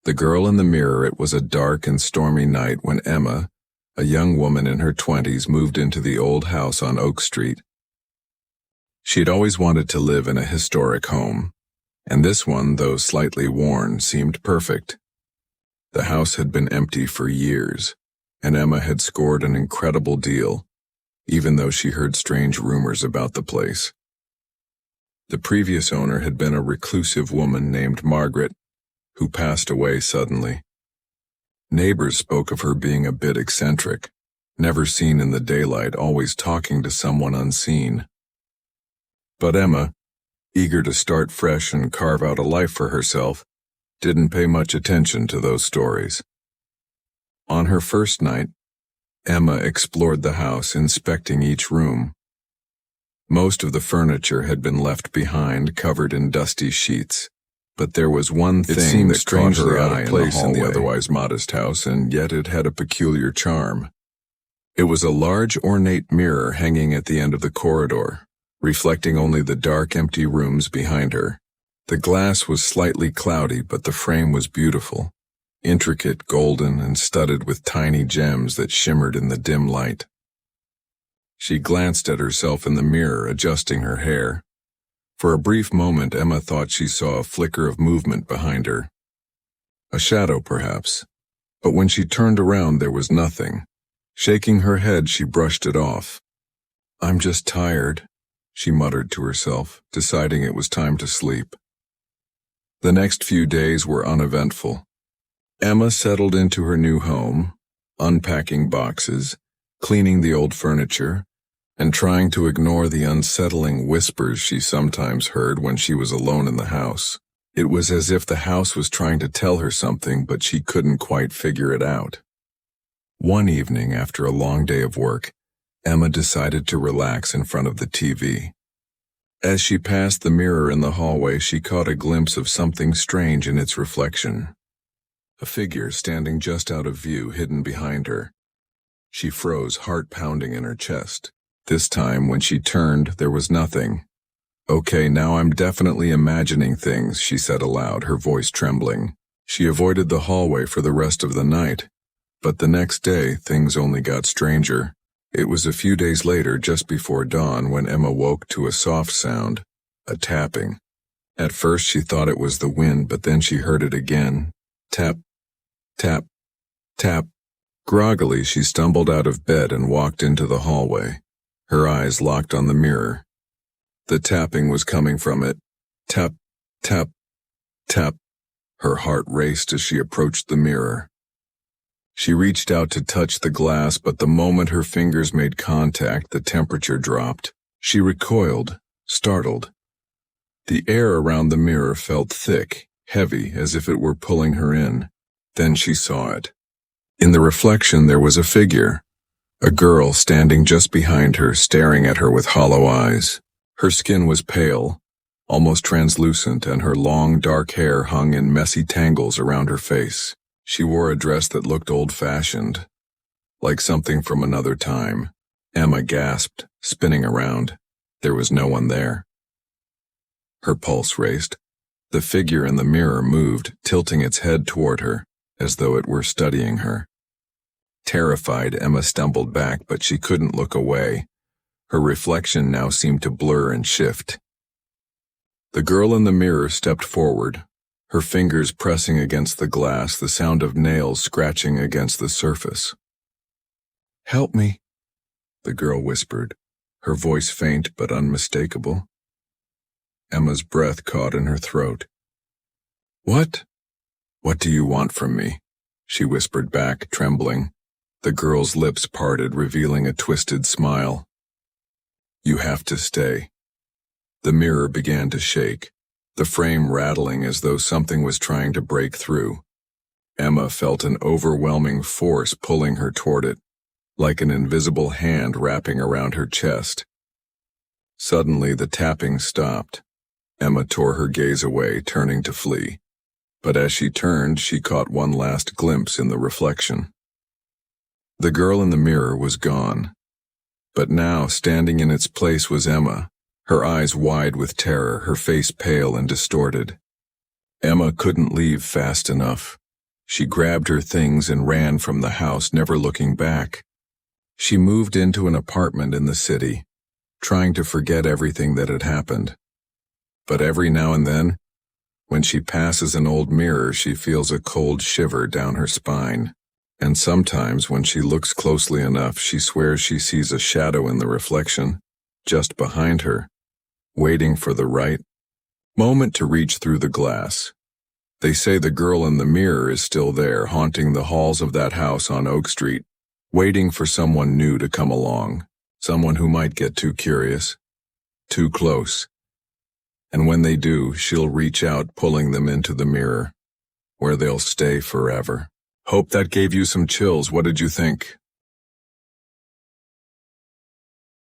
The Girl in the Mirror. It was a dark and stormy night when Emma, a young woman in her 20s, moved into the old house on Oak Street. She'd always wanted to live in a historic home, and this one, though slightly worn, seemed perfect. The house had been empty for years, and Emma had scored an incredible deal, even though she heard strange rumors about the place. The previous owner had been a reclusive woman named Margaret, who passed away suddenly. Neighbors spoke of her being a bit eccentric, never seen in the daylight, always talking to someone unseen. But Emma, eager to start fresh and carve out a life for herself, didn't pay much attention to those stories. On her first night, Emma explored the house, inspecting each room. Most of the furniture had been left behind, covered in dusty sheets, but there was one thing that strangely out of place in the otherwise modest house, and yet it had a peculiar charm. It was a large, ornate mirror hanging at the end of the corridor, reflecting only the dark, empty rooms behind her. The glass was slightly cloudy, but the frame was beautiful, intricate, golden, and studded with tiny gems that shimmered in the dim light. She glanced at herself in the mirror, adjusting her hair. For a brief moment, Emma thought she saw a flicker of movement behind her. A shadow, perhaps. But when she turned around, there was nothing. Shaking her head, she brushed it off. "I'm just tired," she muttered to herself, deciding it was time to sleep. The next few days were uneventful. Emma settled into her new home, unpacking boxes, cleaning the old furniture, and trying to ignore the unsettling whispers she sometimes heard when she was alone in the house. It was as if the house was trying to tell her something, but she couldn't quite figure it out. One evening, after a long day of work, Emma decided to relax in front of the TV. As she passed the mirror in the hallway, she caught a glimpse of something strange in its reflection. A figure standing just out of view, hidden behind her. She froze, heart pounding in her chest. This time, when she turned, there was nothing. "Okay, now I'm definitely imagining things," she said aloud, her voice trembling. She avoided the hallway for the rest of the night, but the next day, things only got stranger. It was a few days later, just before dawn, when Emma woke to a soft sound, a tapping. At first she thought it was the wind, but then she heard it again. Tap, tap, tap. Groggily, she stumbled out of bed and walked into the hallway, her eyes locked on the mirror. The tapping was coming from it. Tap, tap, tap. Her heart raced as she approached the mirror. She reached out to touch the glass, but the moment her fingers made contact, the temperature dropped. She recoiled, startled. The air around the mirror felt thick, heavy, as if it were pulling her in. Then she saw it. In the reflection, there was a figure. A girl standing just behind her, staring at her with hollow eyes. Her skin was pale, almost translucent, and her long, dark hair hung in messy tangles around her face. She wore a dress that looked old-fashioned, like something from another time. Emma gasped, spinning around. There was no one there. Her pulse raced. The figure in the mirror moved, tilting its head toward her, as though it were studying her. Terrified, Emma stumbled back, but she couldn't look away. Her reflection now seemed to blur and shift. The girl in the mirror stepped forward, her fingers pressing against the glass, the sound of nails scratching against the surface. "Help me," the girl whispered, her voice faint but unmistakable. Emma's breath caught in her throat. "What? What do you want from me?" she whispered back, trembling. The girl's lips parted, revealing a twisted smile. "You have to stay." The mirror began to shake, the frame rattling as though something was trying to break through. Emma felt an overwhelming force pulling her toward it, like an invisible hand wrapping around her chest. Suddenly, the tapping stopped. Emma tore her gaze away, turning to flee. But as she turned, she caught one last glimpse in the reflection. The girl in the mirror was gone. But now, standing in its place, was Emma, her eyes wide with terror, her face pale and distorted. Emma couldn't leave fast enough. She grabbed her things and ran from the house, never looking back. She moved into an apartment in the city, trying to forget everything that had happened. But every now and then, when she passes an old mirror, she feels a cold shiver down her spine. And sometimes, when she looks closely enough, she swears she sees a shadow in the reflection, just behind her, waiting for the right moment to reach through the glass. They say the girl in the mirror is still there, haunting the halls of that house on Oak Street, waiting for someone new to come along, someone who might get too curious, too close. And when they do, she'll reach out, pulling them into the mirror, where they'll stay forever. Hope that gave you some chills. What did you think?